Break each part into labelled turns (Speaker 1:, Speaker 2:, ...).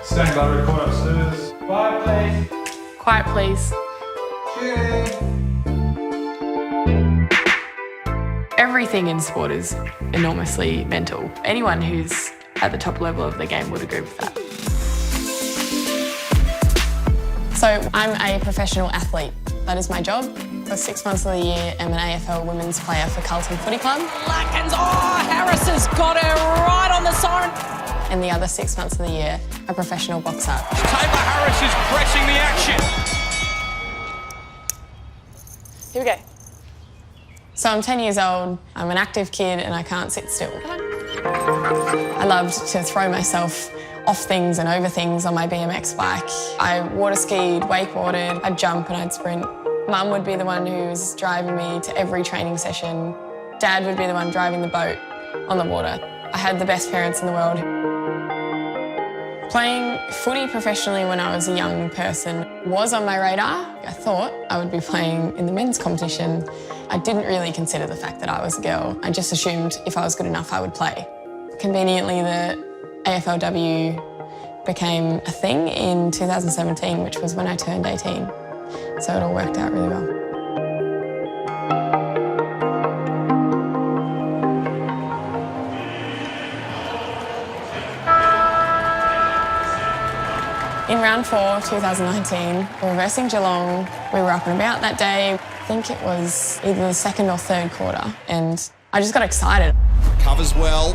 Speaker 1: Stand by, record upstairs. Quiet, please.
Speaker 2: Quiet, please. Everything in sport is enormously mental. Anyone who's at the top level of the game would agree with that. So I'm a professional athlete. That is my job. For 6 months of the year, I'm an AFL women's player for Carlton Footy Club.
Speaker 3: Lackens, Harris has got her right on the siren.
Speaker 2: And the other 6 months of the year, a professional boxer.
Speaker 4: Tayla Harris is pressing the action.
Speaker 2: Here we go. So I'm 10 years old, I'm an active kid and I can't sit still. I loved to throw myself off things and over things on my BMX bike. I water skied, wakeboarded, I'd jump and I'd sprint. Mum would be the one who was driving me to every training session. Dad would be the one driving the boat on the water. I had the best parents in the world. Playing footy professionally when I was a young person was on my radar. I thought I would be playing in the men's competition. I didn't really consider the fact that I was a girl. I just assumed if I was good enough, I would play. Conveniently, the AFLW became a thing in 2017, which was when I turned 18. So it all worked out really well. In round 4, 2019, we were versing Geelong. We were up and about that day. I think it was either the second or third quarter, and I just got excited.
Speaker 5: Covers well,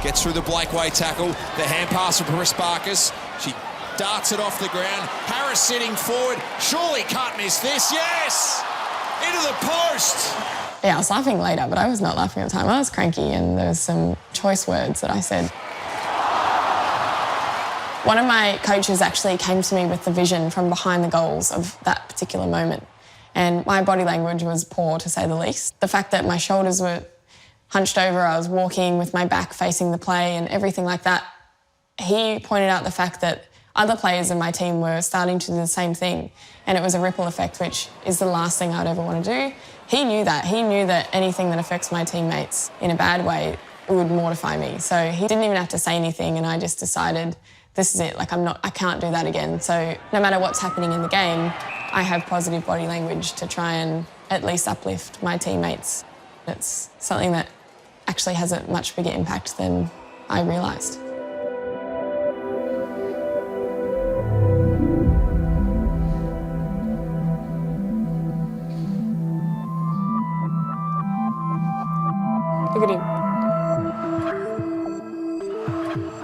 Speaker 5: gets through the Blakeway tackle, the hand pass from Sparkus. She darts it off the ground. Harris sitting forward. Surely can't miss this. Yes! Into the post.
Speaker 2: Yeah, I was laughing later, but I was not laughing at the time. I was cranky, and there was some choice words that I said. One of my coaches actually came to me with the vision from behind the goals of that particular moment. And my body language was poor, to say the least. The fact that my shoulders were hunched over, I was walking with my back facing the play and everything like that. He pointed out the fact that other players in my team were starting to do the same thing, and it was a ripple effect, which is the last thing I'd ever want to do. He knew that. He knew that anything that affects my teammates in a bad way would mortify me. So he didn't even have to say anything, and I just decided, this is it, like I can't do that again. So no matter what's happening in the game, I have positive body language to try and at least uplift my teammates. It's something that actually has a much bigger impact than I realised. Look at him.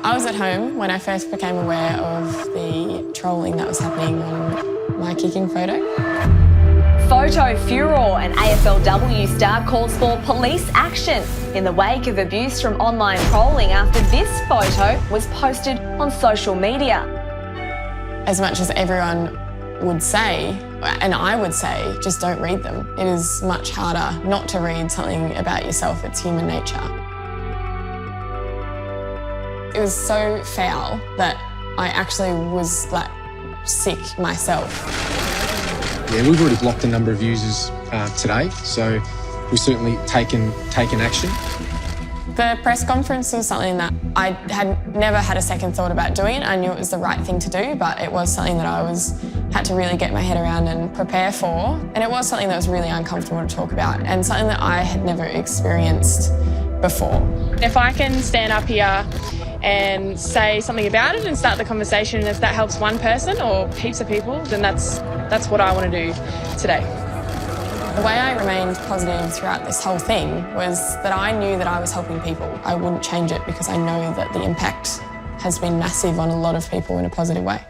Speaker 2: I was at home when I first became aware of the trolling that was happening on my kicking photo.
Speaker 6: Photo furore, and AFLW star calls for police action in the wake of abuse from online trolling after this photo was posted on social media.
Speaker 2: As much as everyone would say, and I would say, just don't read them. It is much harder not to read something about yourself. It's human nature. It was so foul that I actually was like sick myself.
Speaker 7: Yeah, we've already blocked a number of users today, so we've certainly taken action.
Speaker 2: The press conference was something that I had never had a second thought about doing. I knew it was the right thing to do, but it was something that I had to really get my head around and prepare for. And it was something that was really uncomfortable to talk about, and something that I had never experienced before.
Speaker 8: If I can stand up here and say something about it and start the conversation, and if that helps one person or heaps of people, then that's what I want to do today.
Speaker 2: The way I remained positive throughout this whole thing was that I knew that I was helping people. I wouldn't change it because I know that the impact has been massive on a lot of people in a positive way.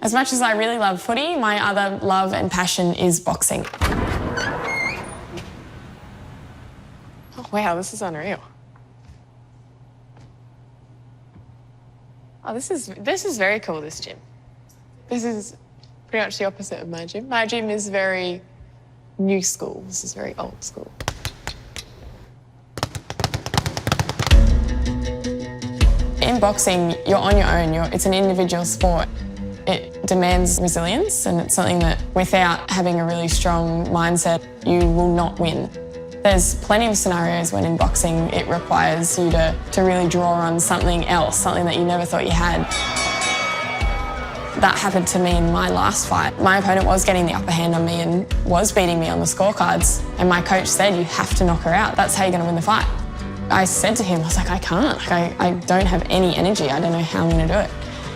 Speaker 2: As much as I really love footy, my other love and passion is boxing. Oh, wow, this is unreal. Oh, this is very cool, this gym. This is pretty much the opposite of my gym. My gym is very new school. This is very old school. In boxing, you're on your own. It's an individual sport. It demands resilience, and it's something that without having a really strong mindset, you will not win. There's plenty of scenarios when in boxing it requires you to really draw on something else, something that you never thought you had. That happened to me in my last fight. My opponent was getting the upper hand on me and was beating me on the scorecards, and my coach said, you have to knock her out. That's how you're going to win the fight. I said to him, I was like, I can't. Like, I don't have any energy. I don't know how I'm going to do it.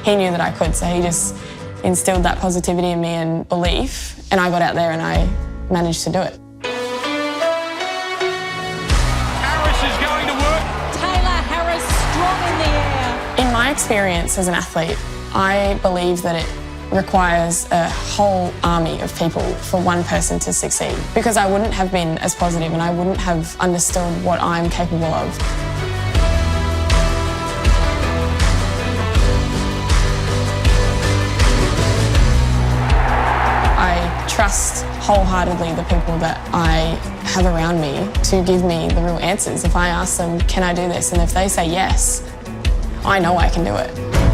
Speaker 2: He knew that I could, so he just instilled that positivity in me and belief, and I got out there and I managed to do it.
Speaker 4: Harris is going to work.
Speaker 3: Tayla Harris strong in the air.
Speaker 2: In my experience as an athlete, I believe that it requires a whole army of people for one person to succeed, because I wouldn't have been as positive and I wouldn't have understood what I'm capable of. I trust wholeheartedly the people that I have around me to give me the real answers. If I ask them, can I do this? And if they say yes, I know I can do it.